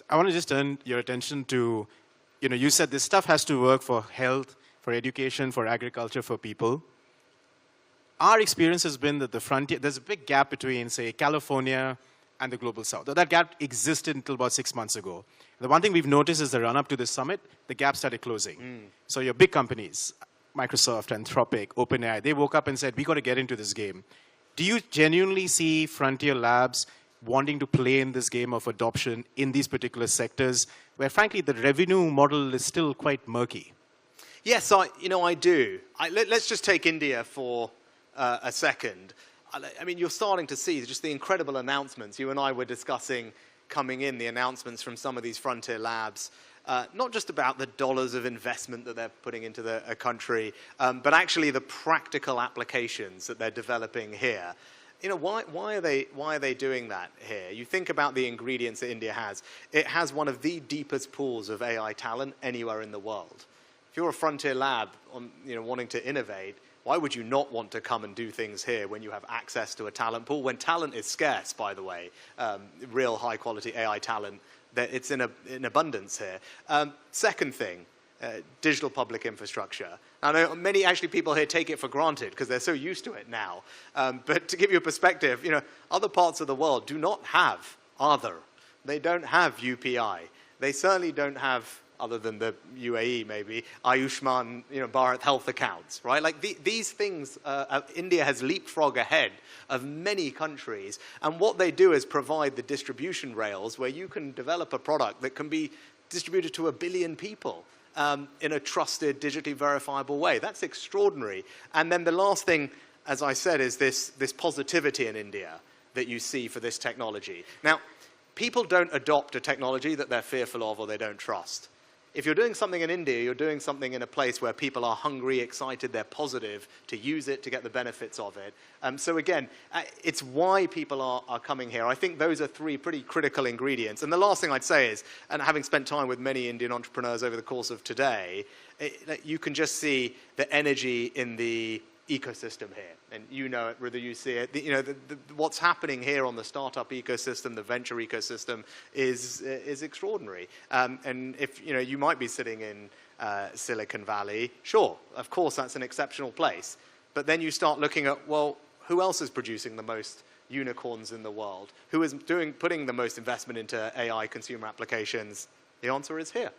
I want to just turn your attention to, you said this stuff has to work for health, for education, for agriculture, for people. Our experience has been that the frontier, there's a big gap between, say, California and the global south. That gap existed until about 6 months ago. The one thing we've noticed is the run-up to this summit, the gap started closing. So your big companies, Microsoft, Anthropic, OpenAI, they woke up and said, we got to get into this game. Do you genuinely see frontier labs wanting to play in this game of adoption in these particular sectors, where frankly the revenue model is still quite murky? Yes, I do. Let's just take India for a second. I mean, you're starting to see just the incredible announcements. You and I were discussing coming in, the announcements from some of these frontier labs, not just about the dollars of investment that they're putting into a country, but actually the practical applications that they're developing here. Why are they doing that here? You think about the ingredients that India has. It has one of the deepest pools of AI talent anywhere in the world. If you're a frontier lab wanting to innovate, why would you not want to come and do things here when you have access to a talent pool? When talent is scarce, by the way, real high-quality AI talent, that it's in abundance here. Second thing, digital public infrastructure. I know many actually people here take it for granted because they're so used to it now. But to give you a perspective, other parts of the world do not have Aadhaar. They don't have UPI. They certainly don't have, other than the UAE maybe, Ayushman, Bharat health accounts, right? Like these things, India has leapfrog ahead of many countries. And what they do is provide the distribution rails where you can develop a product that can be distributed to 1 billion people in a trusted, digitally verifiable way. That's extraordinary. And then the last thing, as I said, is this positivity in India that you see for this technology. Now, people don't adopt a technology that they're fearful of or they don't trust. If you're doing something in India, you're doing something in a place where people are hungry, excited, they're positive to use it, to get the benefits of it. So again, it's why people are coming here. I think those are 3 pretty critical ingredients. And the last thing I'd say is, and having spent time with many Indian entrepreneurs over the course of today, you can just see the energy in the ecosystem here. And you know it, whether you see it. What's happening here on the startup ecosystem, the venture ecosystem, is extraordinary. And if you might be sitting in Silicon Valley, sure, of course that's an exceptional place. But then you start looking at, well, who else is producing the most unicorns in the world? Who is putting the most investment into AI consumer applications? The answer is here.